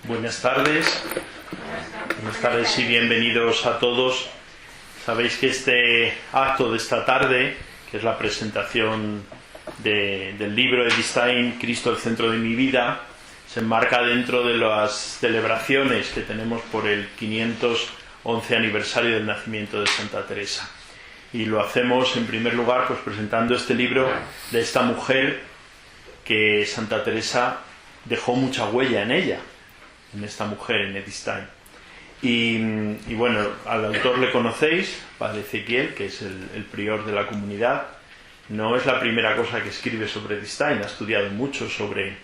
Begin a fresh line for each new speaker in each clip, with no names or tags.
Buenas tardes y bienvenidos a todos. Sabéis que este acto de esta tarde, que es la presentación del libro de Edith Stein, Cristo el centro de mi vida, se enmarca dentro de las celebraciones que tenemos por el 511 aniversario del nacimiento de Santa Teresa. Y lo hacemos en primer lugar pues presentando este libro de esta mujer que Santa Teresa dejó mucha huella en ella, en esta mujer, en Edith Stein. Y bueno, al autor le conocéis, Padre Ezequiel, que es el prior de la comunidad. No es la primera cosa que escribe sobre Edith Stein, ha estudiado mucho sobre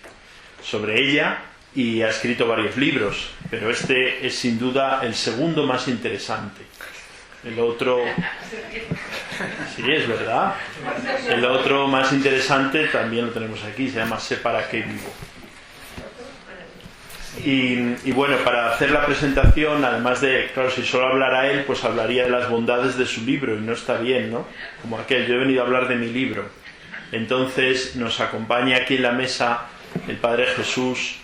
ella y ha escrito varios libros, pero este es sin duda el segundo más interesante. El otro, sí, es verdad, el otro más interesante también lo tenemos aquí, se llama Sé para qué vivo. Y bueno, para hacer la presentación, además de, claro, si solo hablara él, pues hablaría de las bondades de su libro, y no está bien, ¿no? Como aquel, yo he venido a hablar de mi libro. Entonces nos acompaña aquí en la mesa el Padre Jesús,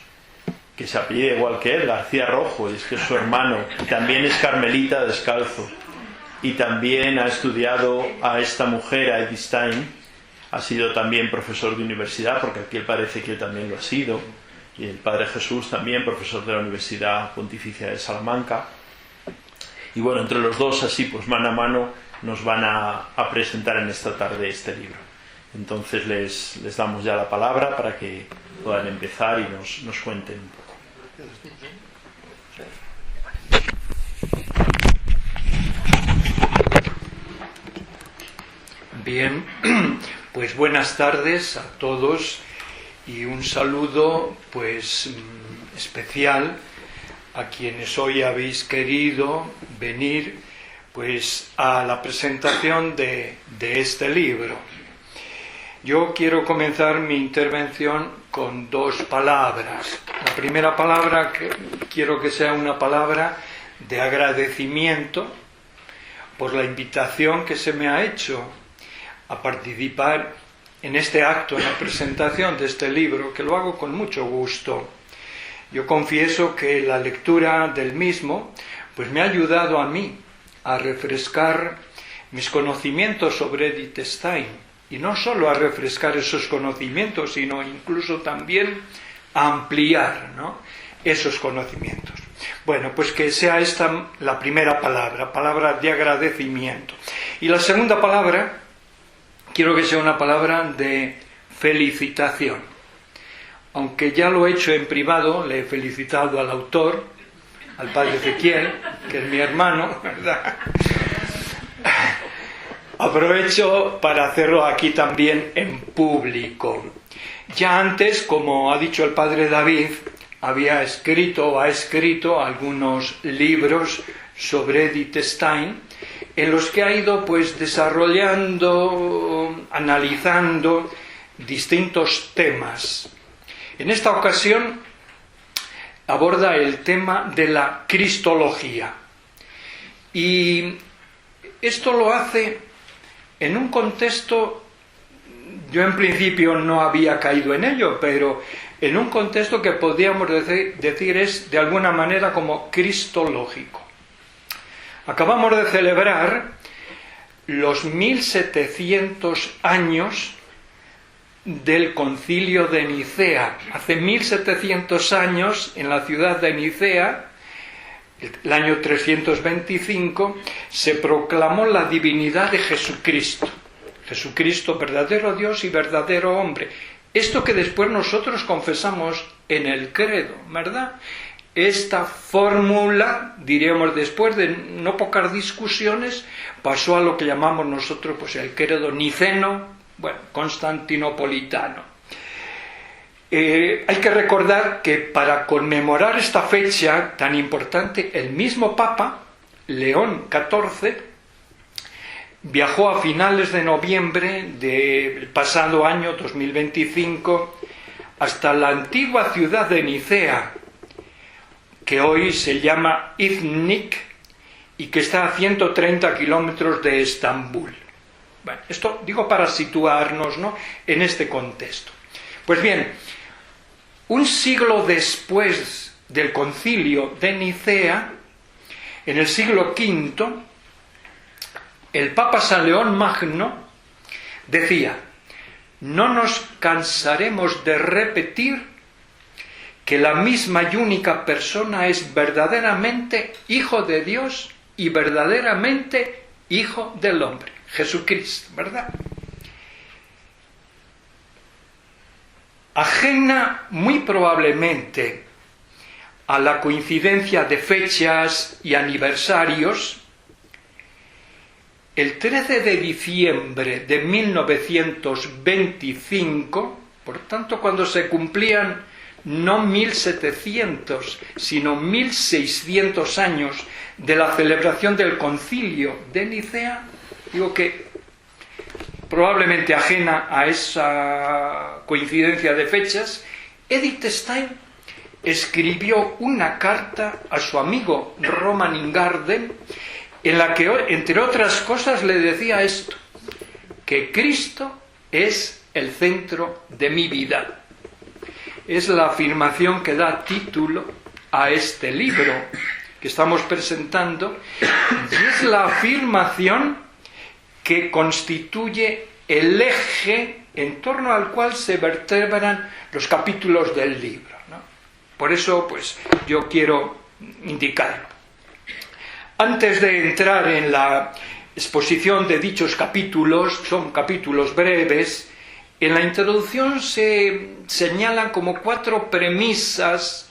que se apellida igual que él, García Rojo, y es que es su hermano, y también es carmelita descalzo, y también ha estudiado a esta mujer, a Edith Stein, ha sido también profesor de universidad, porque aquí el Padre Ezequiel también lo ha sido, y el Padre Jesús también, profesor de la Universidad Pontificia de Salamanca. Y bueno, entre los dos, así pues mano a mano, nos van a presentar en esta tarde este libro. Entonces les damos ya la palabra para que puedan empezar y nos cuenten un poco.
Bien, pues buenas tardes a todos. Y un saludo pues especial a quienes hoy habéis querido venir pues a la presentación de este libro. Yo quiero comenzar mi intervención con dos palabras. La primera palabra que quiero que sea una palabra de agradecimiento por la invitación que se me ha hecho a participar en este acto, en la presentación de este libro, que lo hago con mucho gusto. Yo confieso que la lectura del mismo pues me ha ayudado a mí a refrescar mis conocimientos sobre Edith Stein, y no solo a refrescar esos conocimientos, sino incluso también a ampliar, ¿no?, esos conocimientos. Bueno, pues que sea esta la primera palabra de agradecimiento. Y la segunda palabra quiero que sea una palabra de felicitación. Aunque ya lo he hecho en privado, le he felicitado al autor, al Padre Ezequiel, que es mi hermano, ¿verdad? Aprovecho para hacerlo aquí también en público. Ya antes, como ha dicho el Padre David, ha escrito algunos libros sobre Edith Stein, en los que ha ido pues desarrollando, analizando distintos temas. En esta ocasión aborda el tema de la cristología. Y esto lo hace en un contexto, yo en principio no había caído en ello, pero en un contexto que podríamos decir es de alguna manera como cristológico. Acabamos de celebrar los 1700 años del Concilio de Nicea. Hace 1700 años, en la ciudad de Nicea, el año 325, se proclamó la divinidad de Jesucristo. Jesucristo, verdadero Dios y verdadero hombre. Esto que después nosotros confesamos en el credo, ¿verdad? Esta fórmula, diríamos después de no pocas discusiones, pasó a lo que llamamos nosotros pues el credo niceno, constantinopolitano. Hay que recordar que para conmemorar esta fecha tan importante, el mismo Papa, León XIV, viajó a finales de noviembre del pasado año 2025 hasta la antigua ciudad de Nicea, que hoy se llama Iznik y que está a 130 kilómetros de Estambul. Bueno, esto digo para situarnos, ¿no?, en este contexto. Pues bien, un siglo después del Concilio de Nicea, en el siglo V, el Papa San León Magno decía: no nos cansaremos de repetir que la misma y única persona es verdaderamente Hijo de Dios y verdaderamente Hijo del hombre, Jesucristo, ¿verdad? Ajena muy probablemente a la coincidencia de fechas y aniversarios, el 13 de diciembre de 1925, por tanto cuando se cumplían no 1700, sino 1600 años de la celebración del Concilio de Nicea, digo que probablemente ajena a esa coincidencia de fechas, Edith Stein escribió una carta a su amigo Roman Ingarden, en la que, entre otras cosas, le decía esto: que Cristo es el centro de mi vida. Es la afirmación que da título a este libro que estamos presentando, y es la afirmación que constituye el eje en torno al cual se vertebran los capítulos del libro, ¿no? Por eso, pues, yo quiero indicarlo. Antes de entrar en la exposición de dichos capítulos, son capítulos breves, en la introducción se señalan como 4 premisas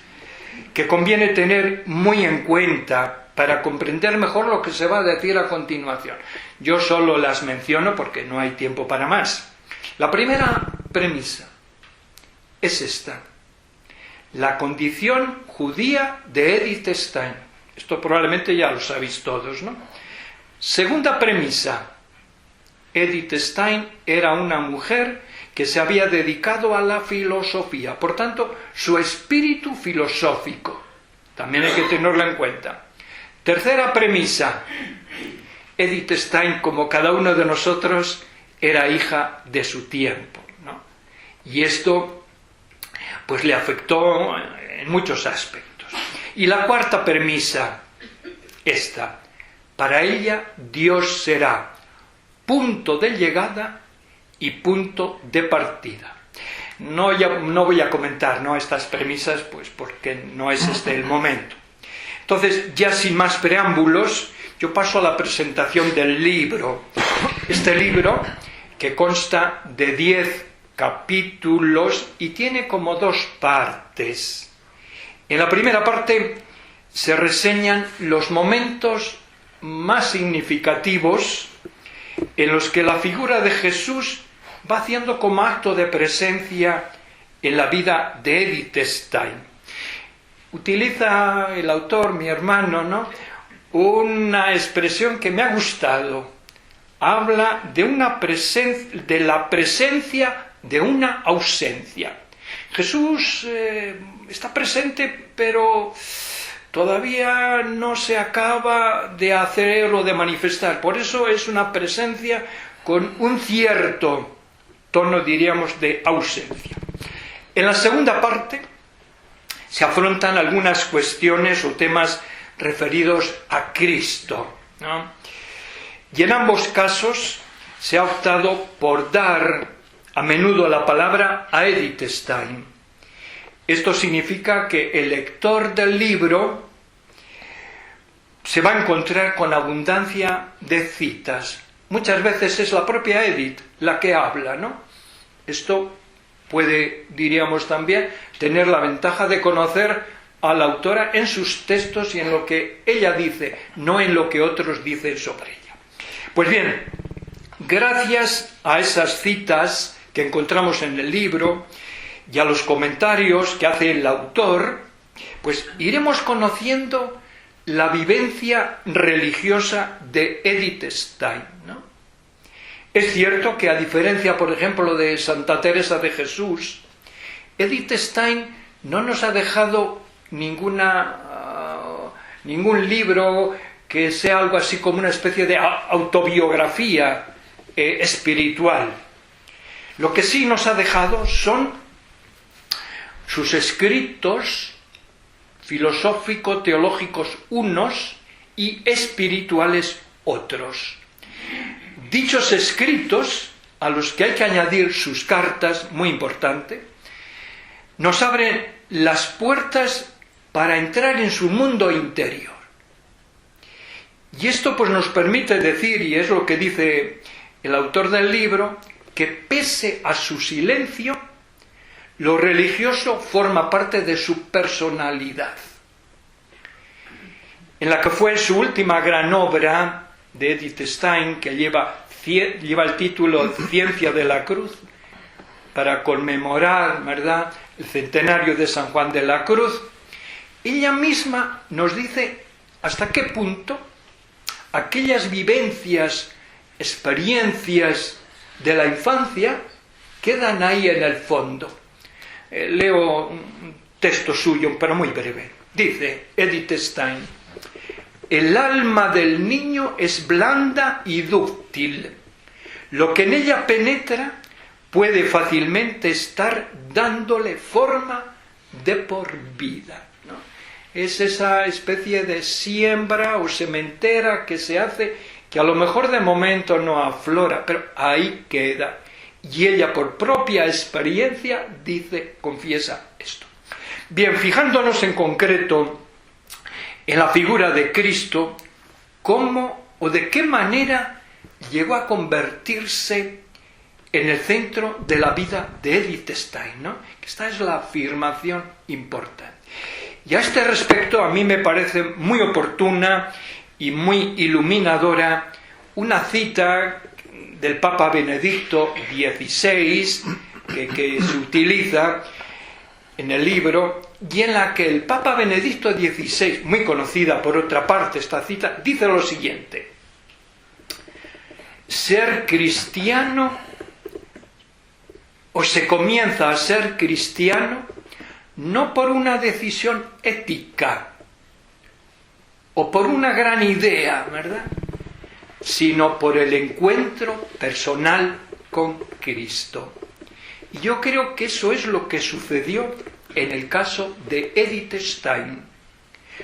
que conviene tener muy en cuenta para comprender mejor lo que se va a decir a continuación. Yo solo las menciono porque no hay tiempo para más. La primera premisa es esta: la condición judía de Edith Stein. Esto probablemente ya lo sabéis todos, ¿no? Segunda premisa: Edith Stein era una mujer que se había dedicado a la filosofía, por tanto, su espíritu filosófico. También hay que tenerlo en cuenta. Tercera premisa: Edith Stein, como cada uno de nosotros, era hija de su tiempo, ¿no? Y esto, pues, le afectó en muchos aspectos. Y la cuarta premisa, esta: para ella Dios será punto de llegada y punto de partida. No voy a comentar, ¿no?, estas premisas, pues porque no es este el momento. Entonces, ya sin más preámbulos, yo paso a la presentación del libro. Este libro, que consta de 10 capítulos y tiene como 2 partes. En la primera parte se reseñan los momentos más significativos en los que la figura de Jesús va haciendo como acto de presencia en la vida de Edith Stein. Utiliza el autor, mi hermano, ¿no?, una expresión que me ha gustado. Habla de la presencia de una ausencia. Jesús está presente, pero todavía no se acaba de hacer o de manifestar. Por eso es una presencia con un cierto tono, diríamos, de ausencia. En la segunda parte se afrontan algunas cuestiones o temas referidos a Cristo, ¿no? Y en ambos casos se ha optado por dar a menudo la palabra a Edith Stein. Esto significa que el lector del libro se va a encontrar con abundancia de citas. Muchas veces es la propia Edith la que habla, ¿no? Esto puede, diríamos también, tener la ventaja de conocer a la autora en sus textos y en lo que ella dice, no en lo que otros dicen sobre ella. Pues bien, gracias a esas citas que encontramos en el libro y a los comentarios que hace el autor, pues iremos conociendo la vivencia religiosa de Edith Stein, ¿no? Es cierto que, a diferencia, por ejemplo, de Santa Teresa de Jesús, Edith Stein no nos ha dejado ningún libro que sea algo así como una especie de autobiografía espiritual. Lo que sí nos ha dejado son sus escritos filosófico-teológicos unos y espirituales otros. Dichos escritos, a los que hay que añadir sus cartas, muy importante, nos abren las puertas para entrar en su mundo interior. Y esto pues nos permite decir, y es lo que dice el autor del libro, que pese a su silencio, lo religioso forma parte de su personalidad. En la que fue su última gran obra de Edith Stein, que lleva el título Ciencia de la Cruz, para conmemorar, ¿verdad?, el centenario de San Juan de la Cruz, ella misma nos dice hasta qué punto aquellas vivencias, experiencias de la infancia quedan ahí en el fondo. Leo un texto suyo, pero muy breve. Dice Edith Stein: el alma del niño es blanda y dúctil. Lo que en ella penetra puede fácilmente estar dándole forma de por vida, ¿no? Es esa especie de siembra o sementera que se hace, que a lo mejor de momento no aflora, pero ahí queda. Y ella, por propia experiencia, confiesa esto. Bien, fijándonos en concreto en la figura de Cristo, cómo o de qué manera llegó a convertirse en el centro de la vida de Edith Stein, ¿no? Esta es la afirmación importante. Y a este respecto a mí me parece muy oportuna y muy iluminadora una cita del Papa Benedicto XVI que se utiliza en el libro, y en la que el Papa Benedicto XVI, muy conocida por otra parte esta cita, dice lo siguiente: ser cristiano, o se comienza a ser cristiano, no por una decisión ética o por una gran idea, ¿verdad?, sino por el encuentro personal con Cristo. Y yo creo que eso es lo que sucedió en el caso de Edith Stein.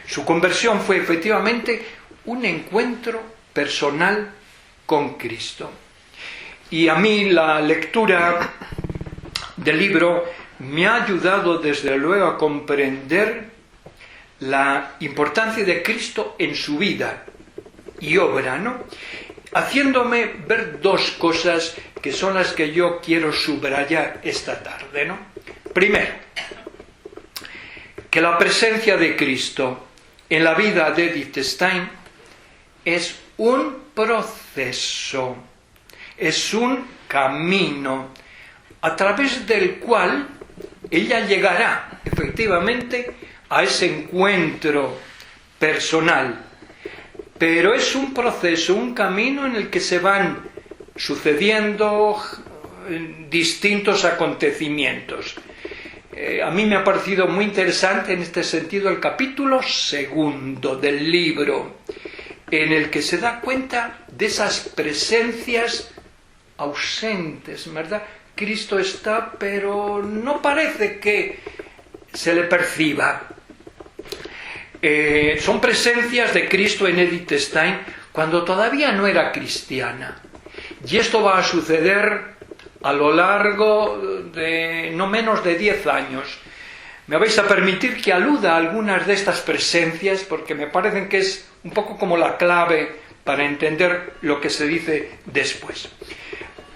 Su conversión fue efectivamente un encuentro personal con Cristo. Y a mí la lectura del libro me ha ayudado desde luego a comprender la importancia de Cristo en su vida y obra, ¿no?, haciéndome ver dos cosas que son las que yo quiero subrayar esta tarde, ¿no? Primero, que la presencia de Cristo en la vida de Edith Stein es un proceso, es un camino a través del cual ella llegará efectivamente a ese encuentro personal. Pero es un proceso, un camino en el que se van sucediendo distintos acontecimientos. A mí me ha parecido muy interesante en este sentido el capítulo 2 del libro, en el que se da cuenta de esas presencias ausentes, ¿verdad? Cristo está, pero no parece que se le perciba. Son presencias de Cristo en Edith Stein cuando todavía no era cristiana. Y esto va a suceder a lo largo de no menos de 10 años. Me vais a permitir que aluda a algunas de estas presencias porque me parecen que es un poco como la clave para entender lo que se dice después.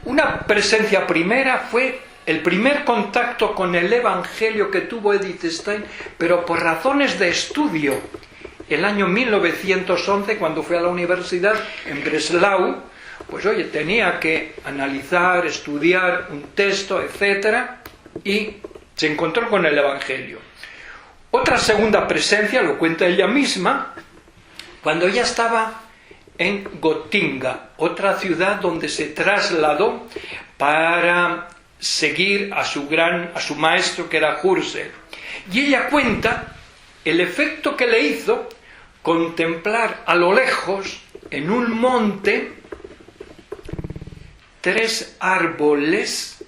Una presencia primera fue el primer contacto con el Evangelio que tuvo Edith Stein, pero por razones de estudio. El año 1911, cuando fue a la universidad en Breslau, pues oye, tenía que analizar, estudiar un texto, etcétera, y se encontró con el Evangelio. Otra segunda presencia, lo cuenta ella misma, cuando ella estaba en Gotinga, otra ciudad donde se trasladó para seguir a su maestro, que era Husserl. Y ella cuenta el efecto que le hizo contemplar a lo lejos, en un monte, 3 árboles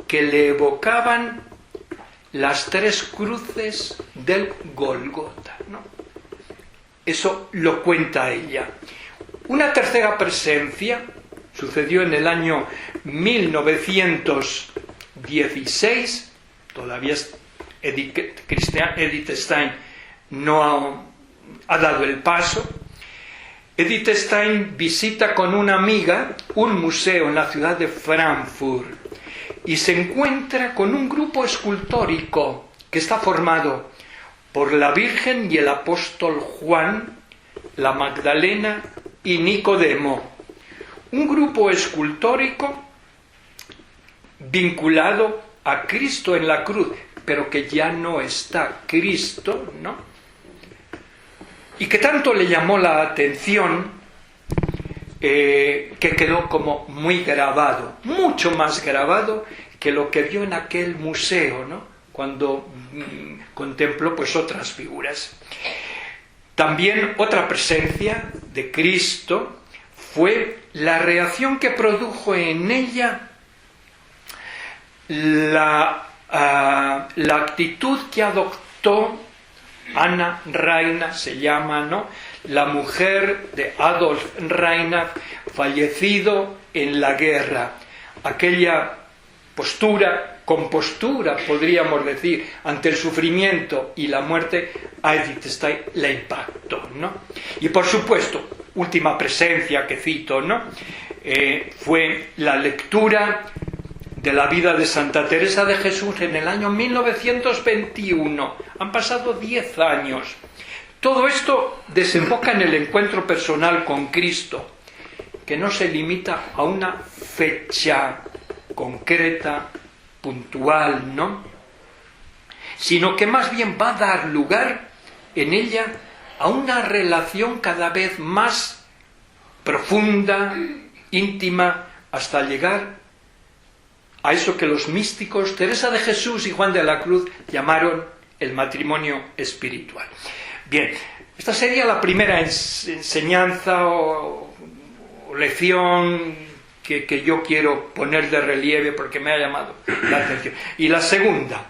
que le evocaban las 3 cruces del Gólgota, ¿no? Eso lo cuenta ella. Una tercera presencia sucedió en el año 1916, todavía Edith Stein no ha dado el paso. Edith Stein visita con una amiga un museo en la ciudad de Frankfurt y se encuentra con un grupo escultórico que está formado por la Virgen y el apóstol Juan, la Magdalena y Nicodemo. Un grupo escultórico vinculado a Cristo en la cruz, pero que ya no está Cristo, ¿no? Y que tanto le llamó la atención que quedó como muy grabado, mucho más grabado que lo que vio en aquel museo, ¿no? Cuando contempló pues otras figuras. También otra presencia de Cristo fue la reacción que produjo en ella la actitud que adoptó Anna Reinach, se llama, ¿no?, la mujer de Adolf Reinach, fallecido en la guerra. Aquella compostura, podríamos decir, ante el sufrimiento y la muerte, a Edith Stein la impactó, ¿no? Y por supuesto, última presencia que cito, ¿no?, fue la lectura de la vida de Santa Teresa de Jesús en el año 1921. Han pasado 10 años. Todo esto desemboca en el encuentro personal con Cristo, que no se limita a una fecha concreta, puntual, ¿no?, sino que más bien va a dar lugar en ella a una relación cada vez más profunda, íntima, hasta llegar a eso que los místicos Teresa de Jesús y Juan de la Cruz llamaron el matrimonio espiritual. Bien, esta sería la primera enseñanza o lección que yo quiero poner de relieve porque me ha llamado la atención. Y la segunda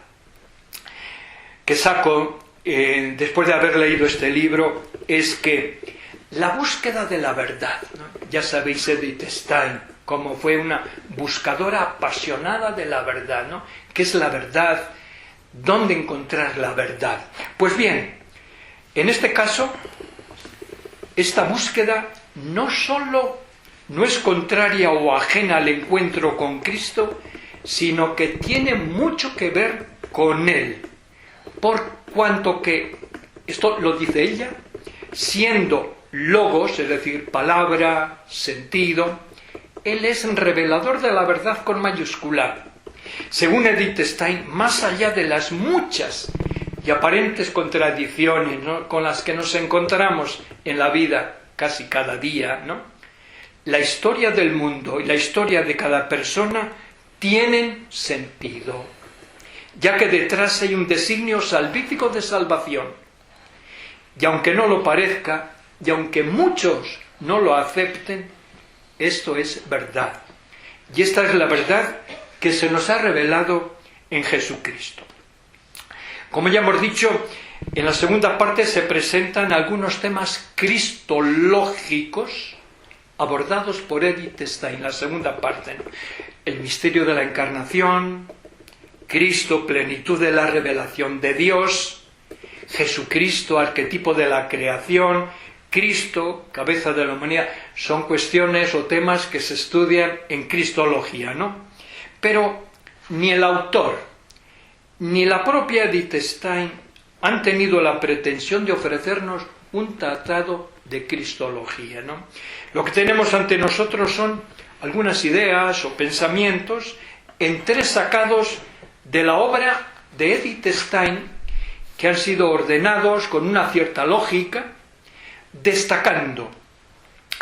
que saco después de haber leído este libro es que la búsqueda de la verdad, ¿no? Ya sabéis Edith Stein, como fue una buscadora apasionada de la verdad, ¿no? ¿Qué es la verdad? ¿Dónde encontrar la verdad? Pues bien, en este caso, esta búsqueda no solo no es contraria o ajena al encuentro con Cristo, sino que tiene mucho que ver con Él, por cuanto que, esto lo dice ella, siendo logos, es decir, palabra, sentido, Él es revelador de la verdad con mayúscula. Según Edith Stein, más allá de las muchas y aparentes contradicciones, ¿no?, con las que nos encontramos en la vida casi cada día, ¿no?, la historia del mundo y la historia de cada persona tienen sentido, ya que detrás hay un designio salvífico de salvación. Y aunque no lo parezca, y aunque muchos no lo acepten, esto es verdad. Y esta es la verdad que se nos ha revelado en Jesucristo. Como ya hemos dicho, en la segunda parte se presentan algunos temas cristológicos abordados por Edith Stein. La segunda parte, ¿no?, el misterio de la encarnación, Cristo, plenitud de la revelación de Dios, Jesucristo, arquetipo de la creación, Cristo, cabeza de la humanidad. Son cuestiones o temas que se estudian en cristología, ¿no? Pero ni el autor ni la propia Edith Stein han tenido la pretensión de ofrecernos un tratado de cristología, ¿no? Lo que tenemos ante nosotros son algunas ideas o pensamientos entresacados de la obra de Edith Stein, que han sido ordenados con una cierta lógica, destacando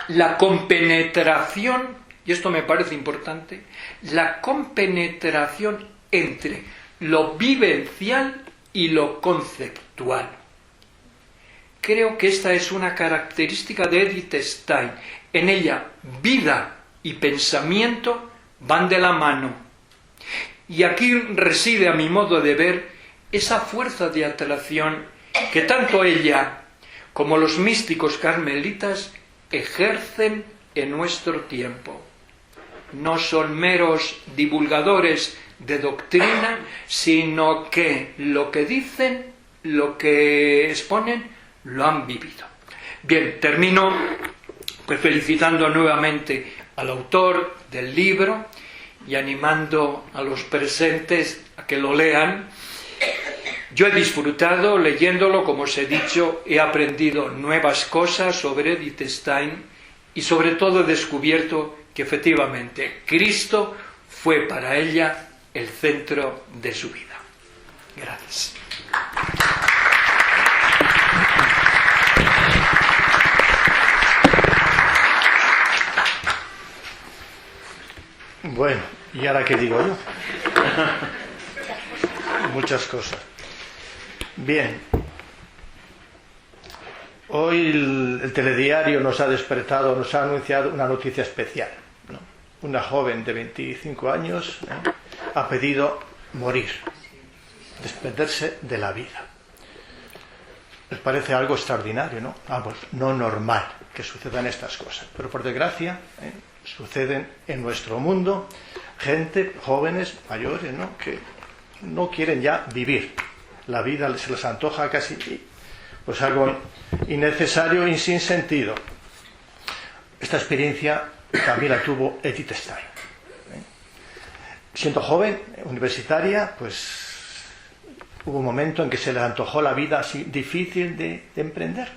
la compenetración, y esto me parece importante, la compenetración entre lo vivencial y lo conceptual. Creo que esta es una característica de Edith Stein. En ella, vida y pensamiento van de la mano. Y aquí reside, a mi modo de ver, esa fuerza de atracción que tanto ella como los místicos carmelitas ejercen en nuestro tiempo. No son meros divulgadores de doctrina, sino que lo que dicen, lo que exponen, lo han vivido. Bien, termino pues felicitando nuevamente al autor del libro y animando a los presentes a que lo lean. Yo he disfrutado leyéndolo, como os he dicho, he aprendido nuevas cosas sobre Edith Stein y sobre todo he descubierto que efectivamente Cristo fue para ella el centro de su vida. Gracias.
Bueno, ¿y ahora qué digo yo? Muchas cosas. Bien, hoy el telediario nos ha despertado, nos ha anunciado una noticia especial, ¿no? Una joven de 25 años ha pedido morir, desprenderse de la vida. Les parece algo extraordinario, ¿no? Vamos, no normal que sucedan estas cosas, pero por desgracia suceden en nuestro mundo. Gente, jóvenes, mayores, ¿no?, que no quieren ya vivir. La vida se les antoja casi pues algo innecesario y sin sentido. Esta experiencia también la tuvo Edith Stein. Siendo joven, universitaria, pues hubo un momento en que se le antojó la vida así difícil de emprender.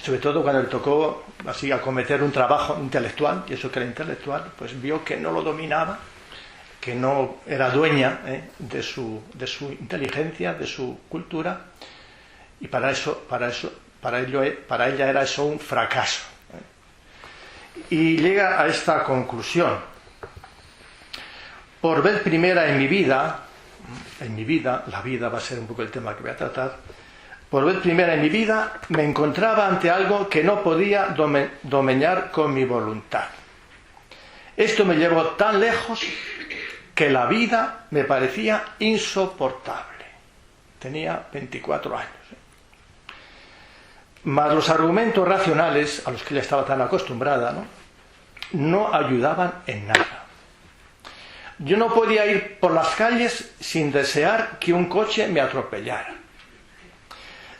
Sobre todo cuando le tocó así acometer un trabajo intelectual, y eso que era intelectual, pues vio que no lo dominaba, que no era dueña de su inteligencia, de su cultura, y para ella era eso un fracaso. Y llega a esta conclusión: por vez primera en mi vida, la vida va a ser un poco el tema que voy a tratar, por vez primera en mi vida me encontraba ante algo que no podía domeñar con mi voluntad. Esto me llevó tan lejos que la vida me parecía insoportable. Tenía 24 años. Mas los argumentos racionales, a los que ella estaba tan acostumbrada, no ayudaban en nada. Yo no podía ir por las calles sin desear que un coche me atropellara.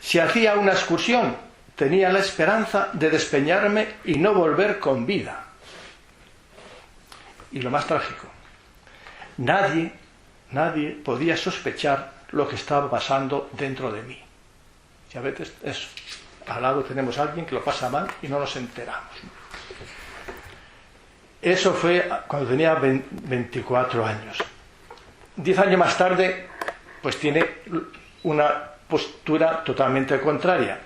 Si hacía una excursión, tenía la esperanza de despeñarme y no volver con vida. Y lo más trágico, nadie podía sospechar lo que estaba pasando dentro de mí. Y a veces al lado tenemos a alguien que lo pasa mal y no nos enteramos. Eso fue cuando tenía 24 años. 10 años más tarde, pues tiene una postura totalmente contraria.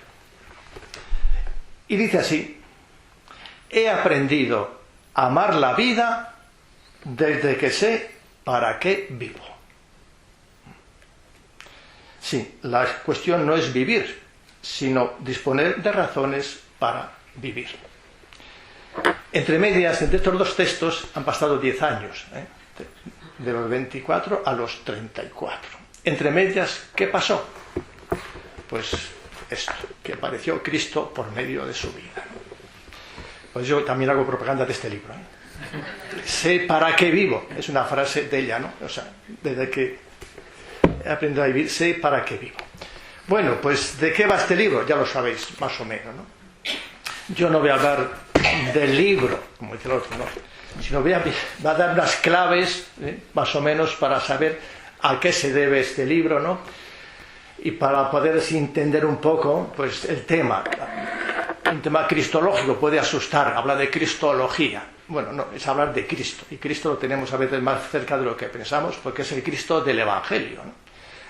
Y dice así: he aprendido a amar la vida desde que sé para qué vivo. Sí, la cuestión no es vivir, sino disponer de razones para vivir. Entre medias, entre estos dos textos han pasado 10 años, de los 24 a los 34. Entre medias, ¿qué pasó? Pues esto, que apareció Cristo por medio de su vida. Pues yo también hago propaganda de este libro. Sé para qué vivo, es una frase de ella, ¿no? O sea, desde que he aprendido a vivir, sé para qué vivo. Bueno, pues ¿de qué va este libro? Ya lo sabéis, más o menos, ¿no? Yo no voy a hablar del libro, como dice el otro, ¿no?, sino va a dar unas claves, más o menos, para saber a qué se debe este libro, ¿no? Y para poder así entender un poco, pues, el tema. Un tema cristológico puede asustar, habla de cristología. Bueno, no, es hablar de Cristo. Y Cristo lo tenemos a veces más cerca de lo que pensamos, porque es el Cristo del Evangelio, ¿no?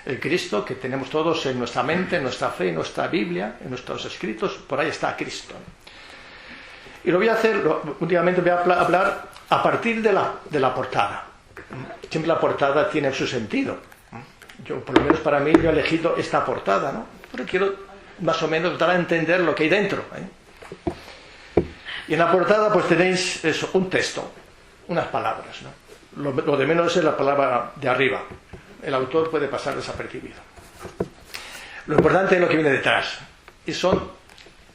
El Cristo que tenemos todos en nuestra mente, en nuestra fe, en nuestra Biblia, en nuestros escritos, por ahí está Cristo. Y lo voy a hacer, últimamente voy a hablar a partir de la portada. Siempre la portada tiene su sentido. Yo, por lo menos para mí, yo he elegido esta portada, ¿no? Pero quiero más o menos dar a entender lo que hay dentro, Y en la portada pues tenéis eso, un texto, unas palabras, ¿no? Lo de menos es la palabra de arriba. el autor puede pasar desapercibido. Lo importante es lo que viene detrás, y son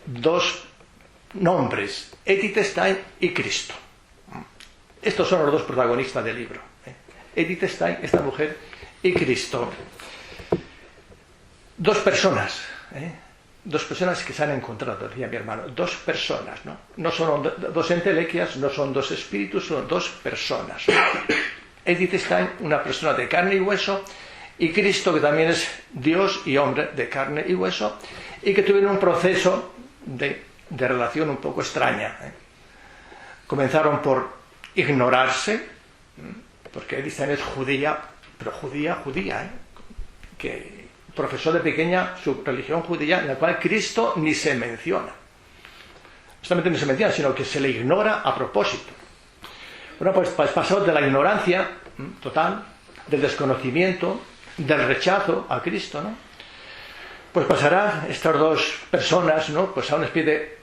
dos nombres, Edith Stein y Cristo. Estos son los dos protagonistas del libro, Edith Stein, esta mujer, y Cristo. Dos personas que se han encontrado, decía mi hermano, dos personas, no son dos entelequias, no son dos espíritus, son dos personas. Edith Stein, una persona de carne y hueso, y Cristo, que también es Dios y hombre de carne y hueso, y que tuvieron un proceso de relación un poco extraña. Comenzaron por ignorarse, porque Edith Stein es judía, pero judía, que profesó de pequeña su religión judía, en la cual Cristo ni se menciona. No solamente ni se menciona, sino que se le ignora a propósito. Bueno, pues pasó de la ignorancia total, del desconocimiento, del rechazo a Cristo, ¿no? Pues pasará estas dos personas, ¿no? Pues a una especie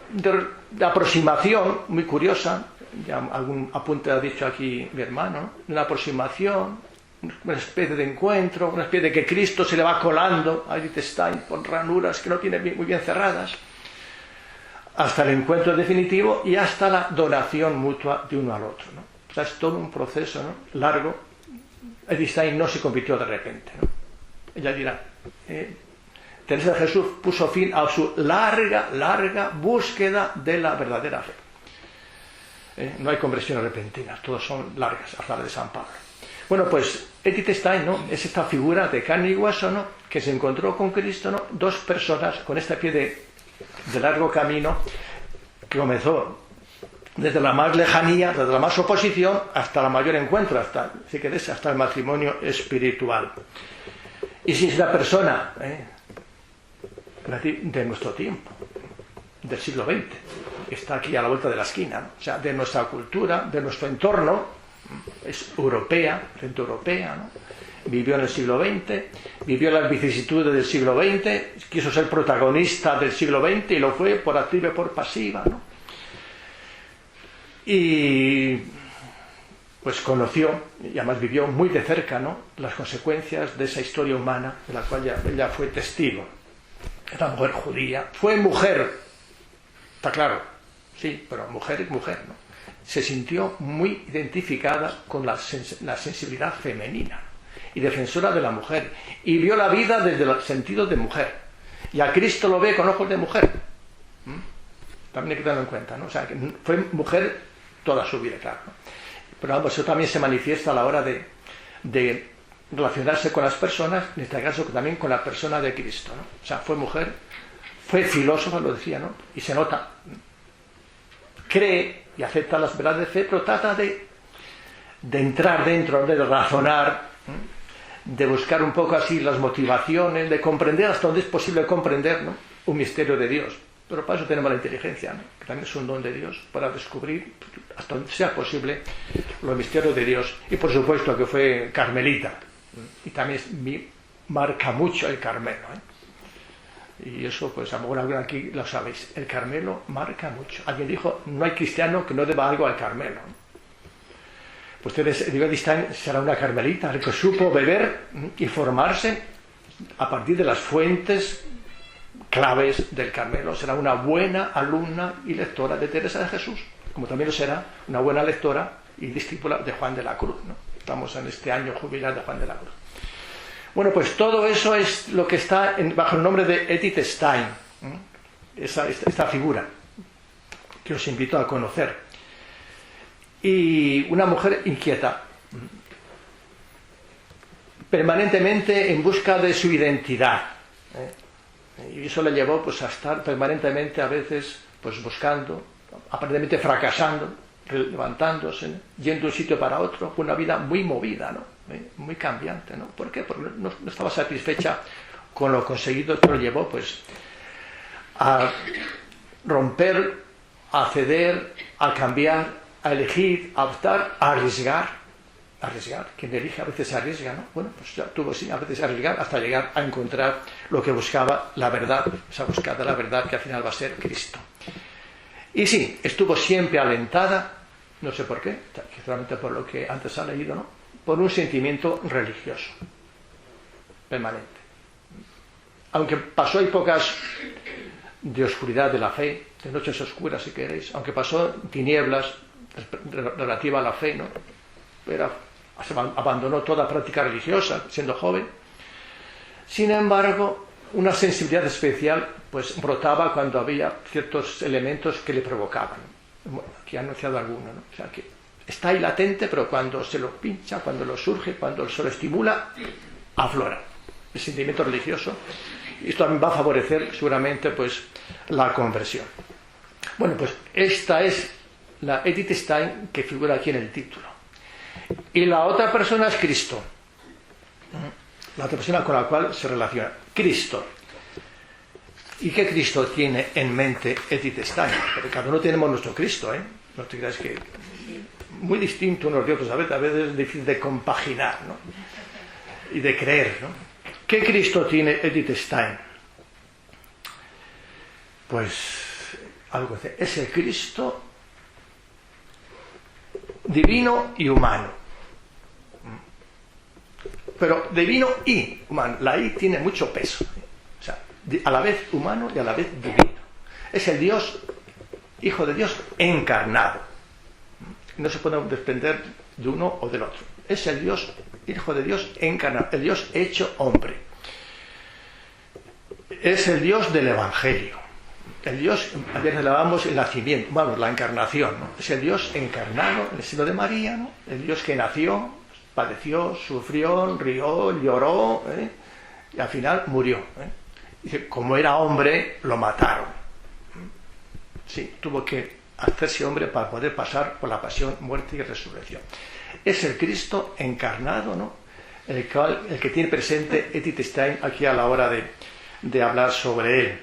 de aproximación muy curiosa, ya algún apunte ha dicho aquí mi hermano, ¿no? Una aproximación, una especie de encuentro, una especie de que Cristo se le va colando a Edith Stein por ranuras que no tiene muy bien cerradas, hasta el encuentro definitivo y hasta la donación mutua de uno al otro, ¿no? O sea, es todo un proceso, ¿no? Largo. Edith Stein no se convirtió de repente, ¿no? Ella dirá, Teresa de Jesús puso fin a su larga búsqueda de la verdadera fe. No hay conversiones repentinas, todas son largas, hasta la de San Pablo. Bueno, pues Edith Stein, ¿no? Es esta figura de carne y hueso, ¿no? Que se encontró con Cristo, ¿no? Dos personas con este pie de largo camino que comenzó desde la más lejanía, desde la más oposición hasta el mayor encuentro, hasta el matrimonio espiritual. Y si es una persona de nuestro tiempo, del siglo XX, que está aquí a la vuelta de la esquina, ¿no? O sea, de nuestra cultura, de nuestro entorno, es europea, centroeuropea, ¿no? Vivió en el siglo XX, vivió las vicisitudes del siglo XX, quiso ser protagonista del siglo XX y lo fue por activa y por pasiva, ¿no? Y pues conoció y además vivió muy de cerca, ¿no? Las consecuencias de esa historia humana de la cual ella fue testigo. Era mujer judía, fue mujer, está claro, sí, pero mujer es mujer, ¿no? Se sintió muy identificada con la sensibilidad femenina y defensora de la mujer, y vio la vida desde el sentido de mujer, y a Cristo lo ve con ojos de mujer. También hay que tenerlo en cuenta, ¿no? O sea, que fue mujer toda su vida, claro, ¿no? Pero vamos, eso también se manifiesta a la hora de relacionarse con las personas, en este caso también con la persona de Cristo, ¿no? O sea, fue mujer, fue filósofa, lo decía, ¿no? Y se nota, cree y acepta las verdades de fe, pero trata de entrar dentro, de razonar, de buscar un poco así las motivaciones, de comprender hasta donde es posible comprender, ¿no? Un misterio de Dios. Pero para eso tenemos la inteligencia, ¿no? Que también es un don de Dios, para descubrir hasta donde sea posible los misterios de Dios. Y por supuesto que fue carmelita, y también marca mucho el Carmelo, ¿eh? Y eso, pues a lo mejor alguien aquí lo sabéis, el Carmelo marca mucho. Alguien dijo, no hay cristiano que no deba algo al Carmelo, ¿no? Pues Edith Stein será una carmelita que supo beber y formarse a partir de las fuentes claves del Carmelo. Será una buena alumna y lectora de Teresa de Jesús, como también lo será una buena lectora y discípula de Juan de la Cruz, ¿no? Estamos en este año jubilar de Juan de la Cruz. Bueno, pues todo eso es lo que está bajo el nombre de Edith Stein, esta figura que os invito a conocer. Y una mujer inquieta, permanentemente en busca de su identidad, y eso le llevó pues a estar permanentemente a veces pues buscando, aparentemente fracasando, levantándose, yendo de un sitio para otro, con una vida muy movida, ¿no? Muy cambiante, ¿no? ¿Por qué? Porque no estaba satisfecha con lo conseguido, que lo llevó pues a romper, a ceder, a cambiar, a elegir, a optar, a arriesgar. Quien elige a veces se arriesga, ¿no? Bueno, pues ya tuvo sí a veces arriesgar hasta llegar a encontrar lo que buscaba, la verdad, esa búsqueda de la verdad que al final va a ser Cristo. Y sí, estuvo siempre alentada, no sé por qué, seguramente por lo que antes ha leído, ¿no? por un sentimiento religioso permanente. Aunque pasó épocas de oscuridad de la fe, de noches oscuras si queréis, aunque pasó tinieblas relativa a la fe, ¿no? Abandonó toda práctica religiosa siendo joven. Sin embargo, una sensibilidad especial pues brotaba cuando había ciertos elementos que le provocaban. Bueno, aquí ha anunciado alguno, ¿no? O sea que está ahí latente, pero cuando se lo pincha, cuando lo surge, cuando se lo estimula, aflora el sentimiento religioso. Y esto también va a favorecer seguramente pues la conversión. Bueno, pues esta es la Edith Stein que figura aquí en el título. Y la otra persona es Cristo. La otra persona con la cual se relaciona. Cristo. ¿Y qué Cristo tiene en mente Edith Stein? Porque cada uno tenemos nuestro Cristo, ¿eh? No te creas que muy distinto unos de otros, a veces es difícil de compaginar, ¿no? Y de creer, ¿no? ¿Qué Cristo tiene Edith Stein? Pues algo es el Cristo divino y humano. Pero divino y humano. La I tiene mucho peso. O sea, a la vez humano y a la vez divino. Es el Dios, Hijo de Dios encarnado. No se puede desprender de uno o del otro. Es el Dios, Hijo de Dios encarnado. El Dios hecho hombre. Es el Dios del Evangelio. El Dios, ayer celebrábamos el nacimiento, bueno, la encarnación, ¿no? Es el Dios encarnado en el seno de María, ¿no? El Dios que nació, padeció, sufrió, rió, lloró, y al final murió. Dice, como era hombre, lo mataron. Sí, tuvo que hacerse hombre para poder pasar por la pasión, muerte y resurrección. Es el Cristo encarnado, ¿no? El que tiene presente Edith Stein aquí a la hora de hablar sobre él.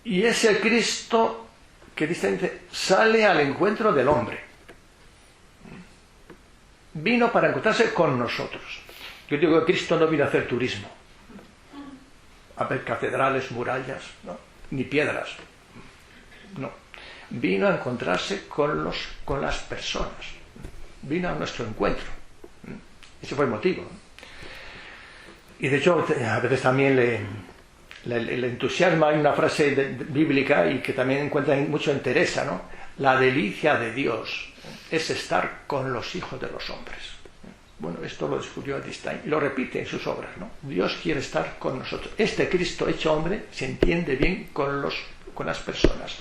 Y es el Cristo que dice, sale al encuentro del hombre. Vino para encontrarse con nosotros. Yo digo que Cristo no vino a hacer turismo, a ver catedrales, murallas, ¿no? Ni piedras. No. Vino a encontrarse con las personas. Vino a nuestro encuentro. Ese fue el motivo. Y de hecho, a veces también le entusiasma, hay una frase bíblica y que también encuentra mucho en Teresa, ¿no? La delicia de Dios es estar con los hijos de los hombres. Bueno, esto lo descubrió Edith Stein y lo repite en sus obras, ¿no? Dios quiere estar con nosotros. Este Cristo hecho hombre se entiende bien con las personas.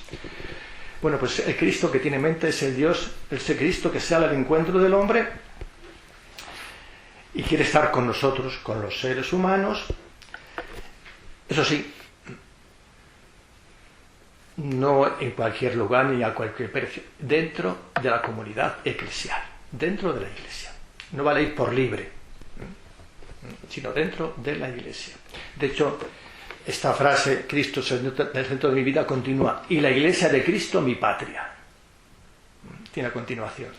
Bueno, pues el Cristo que tiene en mente es el Dios, ese Cristo que sale al encuentro del hombre y quiere estar con nosotros, con los seres humanos. Eso sí, no en cualquier lugar ni a cualquier precio, dentro de la comunidad eclesial, dentro de la iglesia. No vale ir por libre, sino dentro de la iglesia. De hecho, esta frase, Cristo es el centro de mi vida, continúa, y la iglesia de Cristo mi patria. Tiene a continuación.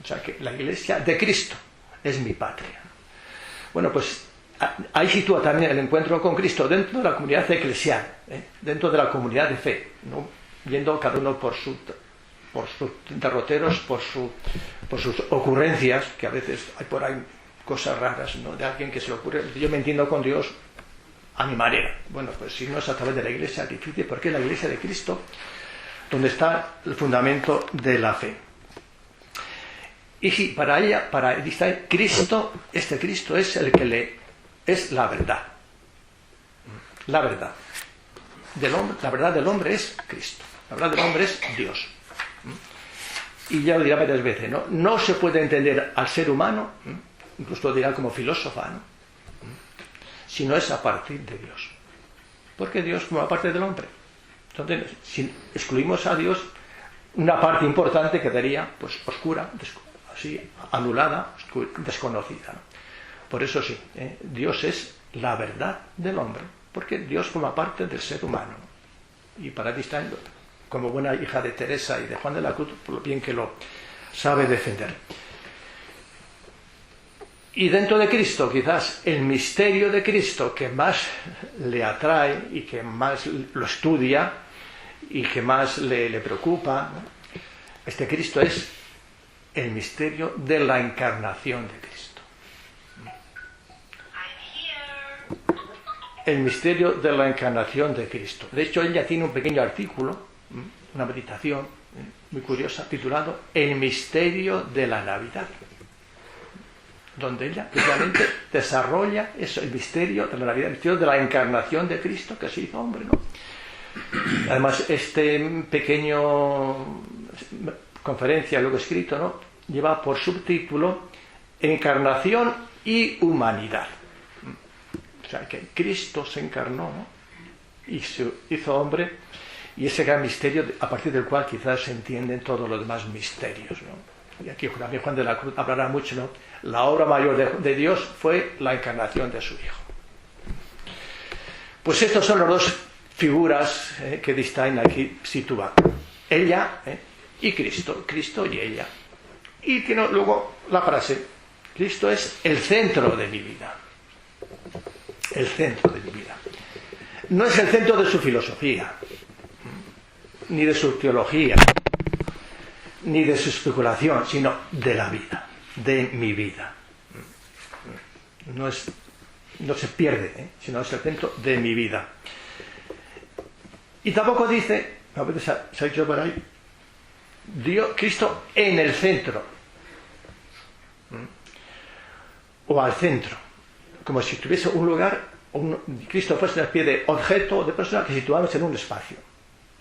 O sea que la iglesia de Cristo es mi patria. Bueno, pues ahí sitúa también el encuentro con Cristo dentro de la comunidad eclesial, dentro de la comunidad de fe, ¿no? Yendo cada uno por sus derroteros, por sus ocurrencias, que a veces hay por ahí cosas raras, ¿no? De alguien que se le ocurre, yo me entiendo con Dios a mi manera. Bueno, pues si no es a través de la iglesia es difícil, porque es la iglesia de Cristo donde está el fundamento de la fe. Y sí, para ella, para Edith Stein, Cristo, este Cristo es el que es la verdad. La verdad del hombre, la verdad del hombre es Cristo. La verdad del hombre es Dios. Y ya lo dirá varias veces, ¿no? No se puede entender al ser humano, incluso lo dirá como filósofa, ¿no? Si no es a partir de Dios. Porque Dios forma parte del hombre. Entonces, si excluimos a Dios, una parte importante quedaría pues oscura, así anulada, desconocida, ¿no? Por eso sí, Dios es la verdad del hombre, porque Dios forma parte del ser humano. Y para Edith Stein, como buena hija de Teresa y de Juan de la Cruz, por lo bien que lo sabe defender. Y dentro de Cristo, quizás el misterio de Cristo que más le atrae y que más lo estudia y que más le preocupa, ¿no? Este Cristo es el misterio de la encarnación de Cristo. El misterio de la encarnación de Cristo. De hecho, ella tiene un pequeño artículo, una meditación muy curiosa, titulado El misterio de la Navidad, donde ella realmente desarrolla eso, el misterio de la Navidad, el misterio de la encarnación de Cristo, que se hizo hombre, ¿no? Además, este pequeño conferencia, luego escrito, ¿no?, lleva por subtítulo Encarnación y Humanidad. O sea, que Cristo se encarnó, ¿no?, y se hizo hombre, y ese gran misterio a partir del cual quizás se entienden todos los demás misterios, ¿no? Y aquí también Juan de la Cruz hablará mucho, ¿no? La obra mayor de Dios fue la encarnación de su Hijo. Pues estos son los dos figuras que Stein aquí sitúa. Ella y Cristo, Cristo y ella. Y tiene luego la frase, Cristo es el centro de mi vida. El centro de mi vida. No es el centro de su filosofía, ni de su teología, ni de su especulación, sino de la vida, de mi vida. No se pierde, sino es el centro de mi vida. Y tampoco dice, a veces se ha dicho por ahí, Dios, Cristo en el centro, o al centro, como si tuviese un lugar, Cristo fuese una especie de objeto o de persona que situamos en un espacio.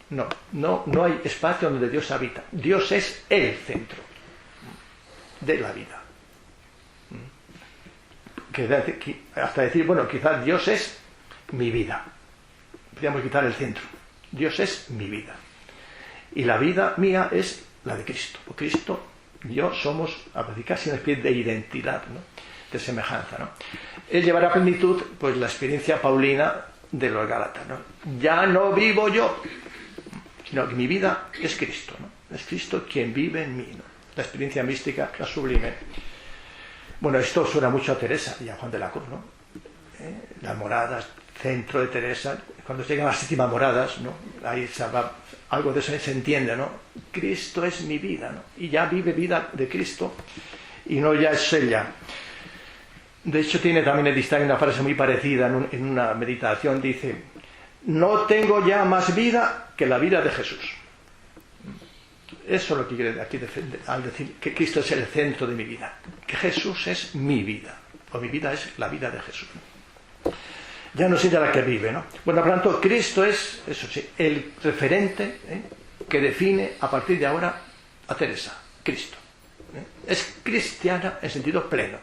No hay espacio donde Dios habita. Dios es el centro de la vida. Hasta decir, bueno, quizás Dios es mi vida. Podríamos quitar el centro. Dios es mi vida. Y la vida mía es la de Cristo. Cristo, yo somos casi una especie de identidad, ¿no?, de semejanza, ¿no? Él llevará a plenitud pues la experiencia paulina de los Gálatas, ¿no? Ya no vivo yo, sino que mi vida es Cristo, ¿no? Es Cristo quien vive en mí, ¿no? La experiencia mística, la sublime. Bueno, esto suena mucho a Teresa y a Juan de la Cruz, ¿no? Las moradas, centro de Teresa, cuando llegan las 7 moradas, ¿no?, ahí algo de eso se entiende, ¿no? Cristo es mi vida, ¿no? Y ya vive vida de Cristo y no ya es ella. De hecho, tiene también el Stein una frase muy parecida en una meditación, dice, no tengo ya más vida que la vida de Jesús. Eso es lo que quiere aquí defender, al decir que Cristo es el centro de mi vida, que Jesús es mi vida, o mi vida es la vida de Jesús. Ya no es ella la que vive, ¿no? Bueno, por lo tanto, Cristo es, eso sí, el referente que define a partir de ahora a Teresa, Cristo. Es cristiana en sentido pleno.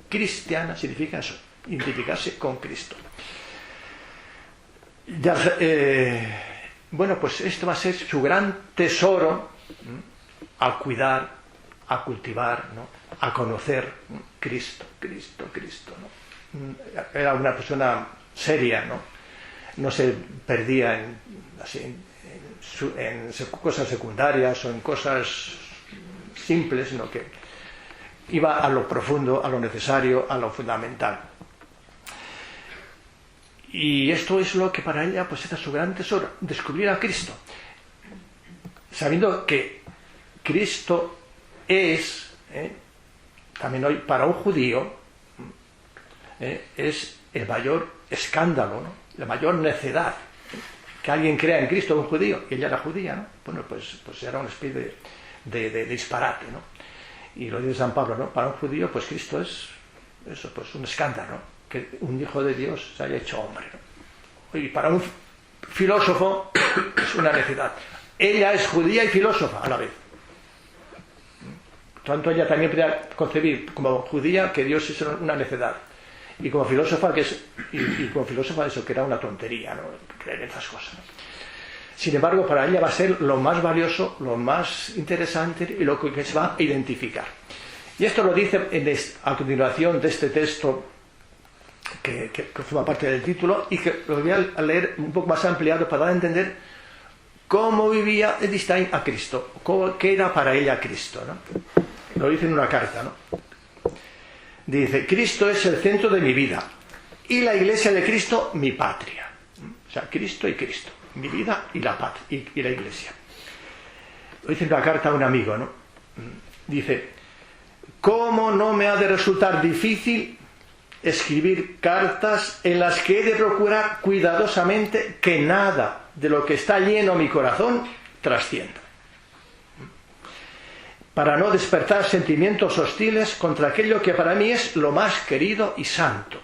Cristiana significa eso, identificarse con Cristo. Ya, bueno, pues esto va a ser su gran tesoro a cuidar, a cultivar, ¿no?, a conocer, ¿no? Cristo, ¿no? Era una persona seria, no se perdía en cosas secundarias o en cosas simples, sino que iba a lo profundo, a lo necesario, a lo fundamental. Y esto es lo que para ella pues era su gran tesoro, descubrir a Cristo, sabiendo que Cristo es, también hoy para un judío, es el mayor escándalo, ¿no?, la mayor necedad, que alguien crea en Cristo, un judío, y ella era judía, ¿no? Bueno, pues era una especie de disparate, ¿no? Y lo dice San Pablo, ¿no? Para un judío, pues Cristo es eso, pues un escándalo, ¿no?, que un hijo de Dios se haya hecho hombre, ¿no? Y para un filósofo es una necedad. Ella es judía y filósofa a la vez. Por tanto, ella también podría concebir como judía que Dios es una necedad, y como filósofa como filósofa eso, que era una tontería, ¿no?, creer en esas cosas, ¿no? Sin embargo, para ella va a ser lo más valioso, lo más interesante y lo que se va a identificar. Y esto lo dice a continuación de este texto que forma parte del título, y que lo voy a leer un poco más ampliado para dar a entender cómo vivía Edith Stein a Cristo, qué era para ella Cristo, ¿no? Lo dice en una carta, ¿no? Dice, Cristo es el centro de mi vida y la iglesia de Cristo mi patria. O sea, Cristo y Cristo, mi vida y la patria y la iglesia. Lo dice en una carta a un amigo, ¿no? Dice, ¿cómo no me ha de resultar difícil escribir cartas en las que he de procurar cuidadosamente que nada de lo que está lleno mi corazón trascienda, para no despertar sentimientos hostiles contra aquello que para mí es lo más querido y santo?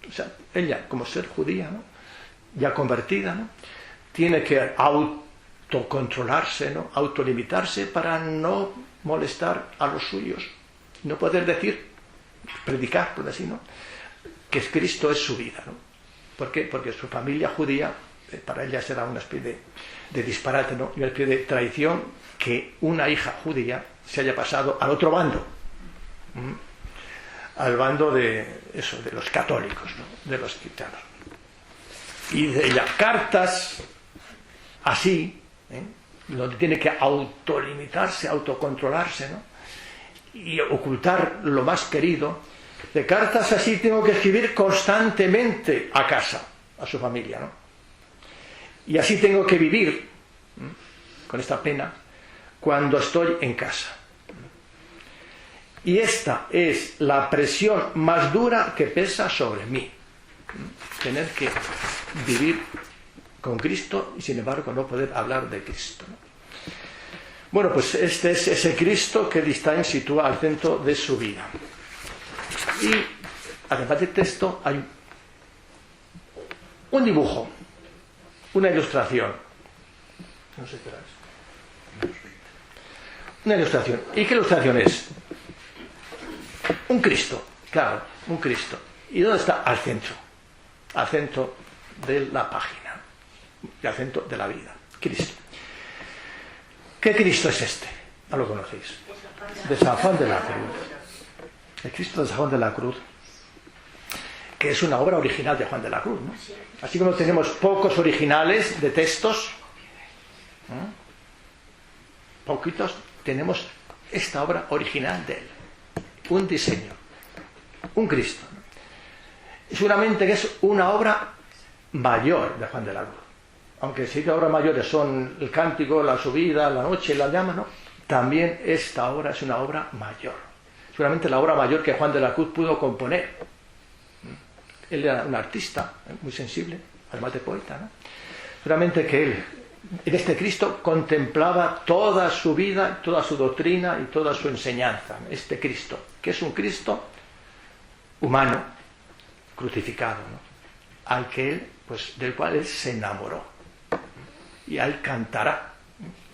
O sea, ella, como ser judía, ¿no?, ya convertida, ¿no?, tiene que autocontrolarse, ¿no?, autolimitarse para no molestar a los suyos, no poder decir, predicar, por así, ¿no?, que Cristo es su vida, ¿no? ¿Por qué? Porque su familia judía, para ella será una especie de disparate, ¿no?, una especie de traición que una hija judía se haya pasado al otro bando, al bando de los católicos, ¿no?, de los cristianos. Y de ella, cartas así, donde tiene que autolimitarse, autocontrolarse, ¿no?, y ocultar lo más querido. De cartas así tengo que escribir constantemente a casa, a su familia, ¿no? Y así tengo que vivir, con esta pena, cuando estoy en casa. Y esta es la presión más dura que pesa sobre mí, tener que vivir con Cristo y sin embargo no poder hablar de Cristo, ¿no? Bueno, pues este es ese Cristo que D'Estaing sitúa al centro de su vida. Y además del texto hay un dibujo, una ilustración. No sé qué era eso. Una ilustración. ¿Y qué ilustración es? Un Cristo, claro, un Cristo. ¿Y dónde está? Al centro. Al centro de la página. Y al centro de la vida. Cristo. ¿Qué Cristo es este? ¿No lo conocéis? De San Juan de la Cruz. El Cristo de San Juan de la Cruz, que es una obra original de Juan de la Cruz, ¿no? Así como tenemos pocos originales de textos, ¿no?, poquitos, tenemos esta obra original de él. Un diseño, un Cristo, ¿no? Y seguramente que es una obra mayor de Juan de la Cruz. Aunque si las obras mayores son el cántico, la subida, la noche, la llama, ¿no?, también esta obra es una obra mayor. Seguramente la obra mayor que Juan de la Cruz pudo componer. Él era un artista, muy sensible, además de poeta, ¿no? Seguramente que él, en este Cristo, contemplaba toda su vida, toda su doctrina y toda su enseñanza. Este Cristo, que es un Cristo humano, crucificado, ¿no?, al que él, pues, del cual él se enamoró. Y a él cantará,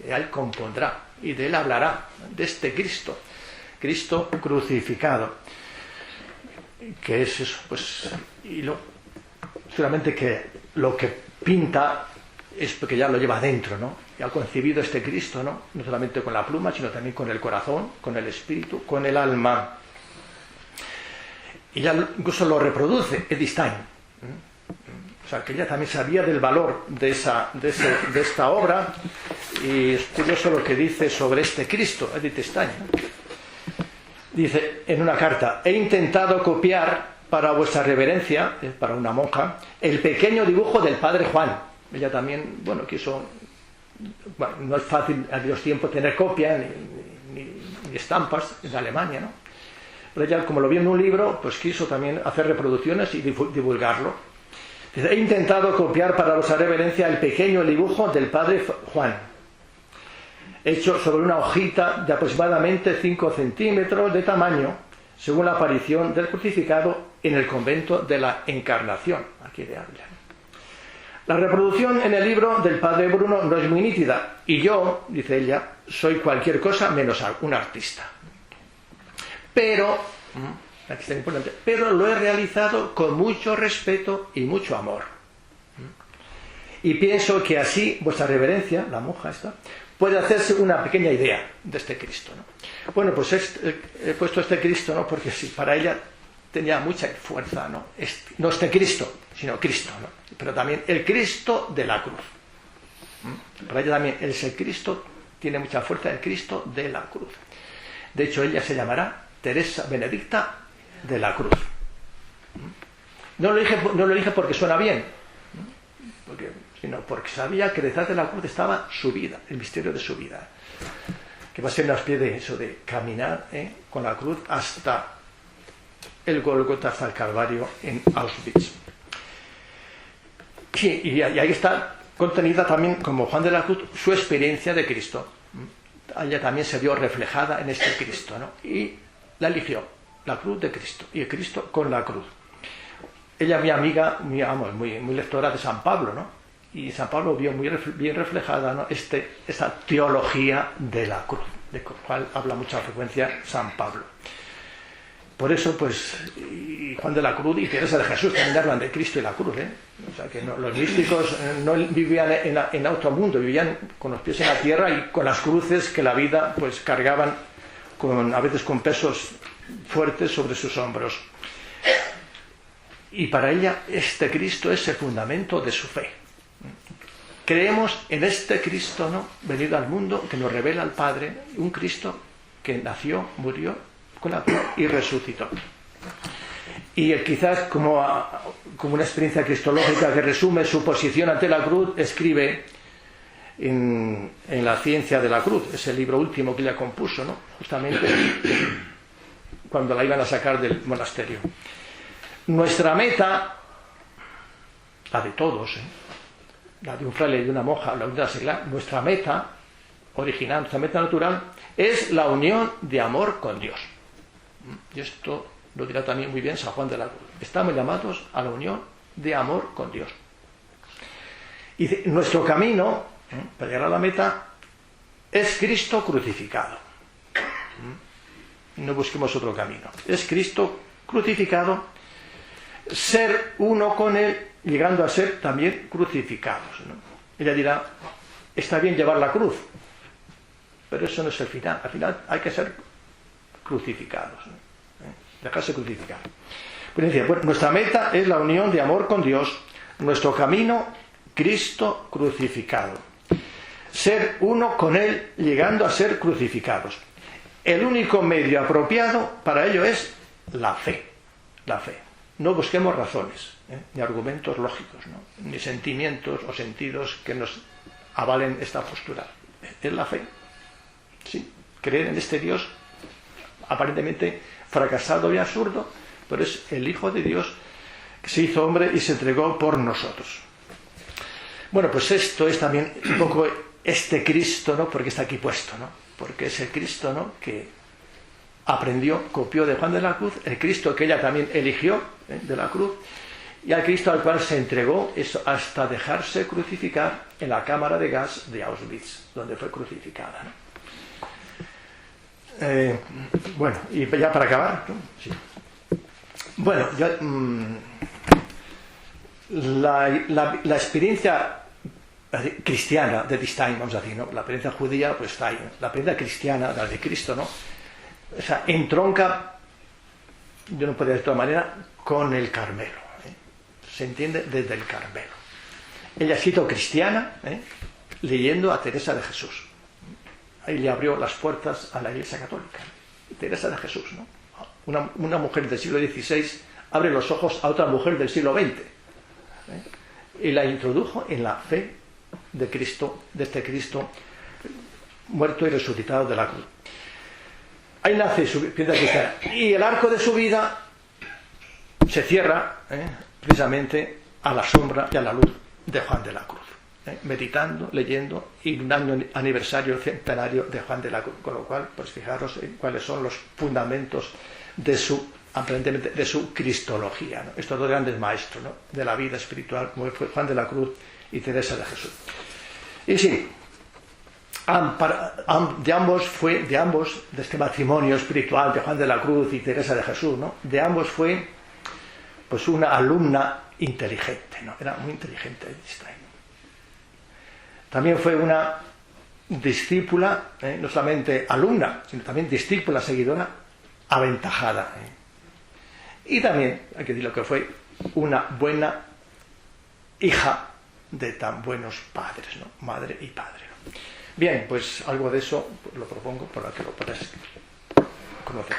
y a él compondrá, y de él hablará, de este Cristo, Cristo crucificado, que es eso, pues, y seguramente que lo que pinta es porque ya lo lleva dentro, ¿no? Y ha concebido este Cristo, ¿no?, no solamente con la pluma, sino también con el corazón, con el espíritu, con el alma. Y ya incluso lo reproduce D'Estaing. O sea, que ella también sabía del valor de esta obra, y es curioso lo que dice sobre este Cristo, Edith Stein. Dice en una carta: he intentado copiar para vuestra reverencia, para una monja, el pequeño dibujo del padre Juan. Ella también, bueno, quiso, bueno, no es fácil en aquellos tiempos tener copia ni estampas en Alemania, ¿no? Pero ella, como lo vio en un libro, pues quiso también hacer reproducciones y divulgarlo. He intentado copiar para vuestra reverencia el pequeño dibujo del padre Juan, hecho sobre una hojita de aproximadamente 5 centímetros de tamaño, según la aparición del crucificado en el convento de la Encarnación, aquí de Ávila. La reproducción en el libro del padre Bruno no es muy nítida, y yo, dice ella, soy cualquier cosa menos un artista. Pero, aquí está importante, pero lo he realizado con mucho respeto y mucho amor. Y pienso que así vuestra reverencia, la monja esta, puede hacerse una pequeña idea de este Cristo, ¿no? Bueno, pues he puesto este Cristo, ¿no?, porque sí, para ella tenía mucha fuerza, ¿no? No este Cristo, sino Cristo, ¿no? Pero también el Cristo de la cruz. Para ella también ese Cristo tiene mucha fuerza, el Cristo de la cruz. De hecho, ella se llamará Teresa Benedicta de la Cruz. No lo dije porque suena bien, sino porque sabía que detrás de la cruz estaba su vida, el misterio de su vida. que va a ser una especie de eso, de caminar con la cruz hasta el Gólgota, hasta el Calvario en Auschwitz. Sí, y ahí está contenida también, como Juan de la Cruz, su experiencia de Cristo. Ella también se vio reflejada en este Cristo, ¿no? Y la eligió, la cruz de Cristo, y el Cristo con la cruz. Ella, mi amiga, muy lectora de San Pablo, ¿no? Y San Pablo vio muy bien reflejada, ¿no? Esa teología de la cruz, de la cual habla mucha frecuencia San Pablo. Por eso, pues, y Juan de la Cruz y Teresa de Jesús también hablan de Cristo y la cruz, ¿eh? O sea, que no, los místicos no vivían en otro mundo, vivían con los pies en la tierra y con las cruces que la vida, pues, cargaban a veces con pesos fuertes sobre sus hombros. Y para ella este Cristo es el fundamento de su fe. Creemos en este Cristo, ¿no?, venido al mundo, que nos revela al Padre, un Cristo que nació, murió con la cruz y resucitó. Y quizás como una experiencia cristológica que resume su posición ante la cruz, escribe en La ciencia de la cruz, ese libro último que ella compuso, ¿no?, justamente cuando la iban a sacar del monasterio. Nuestra meta, la de todos, la de un fraile y de una monja, la de una seglar, nuestra meta original, nuestra meta natural, es la unión de amor con Dios. Y esto lo dirá también muy bien San Juan de la Cruz. Estamos llamados a la unión de amor con Dios. Y nuestro camino para llegar a la meta es Cristo crucificado. No busquemos otro camino. Es Cristo crucificado, ser uno con Él, llegando a ser también crucificados, ¿no? Ella dirá, está bien llevar la cruz, pero eso no es el final. Al final hay que ser crucificados, ¿no? Dejarse crucificar. Pues decía, bueno, nuestra meta es la unión de amor con Dios, nuestro camino, Cristo crucificado. Ser uno con Él, llegando a ser crucificados. El único medio apropiado para ello es la fe. La fe. No busquemos razones, ni argumentos lógicos, ¿no?, ni sentimientos o sentidos que nos avalen esta postura. Es la fe. Sí, creer en este Dios aparentemente fracasado y absurdo, pero es el Hijo de Dios que se hizo hombre y se entregó por nosotros. Bueno, pues esto es también un poco este Cristo, ¿no?, porque está aquí puesto, ¿no?, porque es el Cristo, ¿no?, que aprendió, copió de Juan de la Cruz, el Cristo que ella también eligió de la cruz, y al Cristo al cual se entregó hasta dejarse crucificar en la cámara de gas de Auschwitz, donde fue crucificada, ¿no? Bueno, y ya para acabar, ¿no? Sí. Bueno, la experiencia cristiana de this time, vamos a decir, ¿no?, la experiencia judía, pues está ahí, ¿no? La experiencia cristiana, la de Cristo, ¿no?, o sea, entronca, yo no podría decir de otra manera, con el Carmelo, se entiende desde el Carmelo. Ella ha sido cristiana, leyendo a Teresa de Jesús. Ahí le abrió las puertas a la Iglesia Católica. Teresa de Jesús, ¿no? Una mujer del siglo XVI abre los ojos a otra mujer del siglo XX, y la introdujo en la fe de Cristo, de este Cristo muerto y resucitado de la cruz. Ahí nace su vida cristiana. Y el arco de su vida se cierra precisamente a la sombra y a la luz de Juan de la Cruz. Meditando, leyendo, y un año aniversario centenario de Juan de la Cruz. Con lo cual, pues fijaros cuáles son los fundamentos de su, aparentemente, de su cristología, ¿no? Estos dos grandes maestros, ¿no?, de la vida espiritual, como fue Juan de la Cruz y Teresa de Jesús. Y sí, de ambos, de este matrimonio espiritual de Juan de la Cruz y Teresa de Jesús, ¿no?, de ambos fue, pues, una alumna inteligente, ¿no? Era muy inteligente. También fue una discípula, no solamente alumna, sino también discípula, seguidora, aventajada. Y también, hay que decirlo, que fue una buena hija de tan buenos padres, ¿no?, madre y padre, ¿no? Bien, pues algo de eso lo propongo para que lo podáis conocer.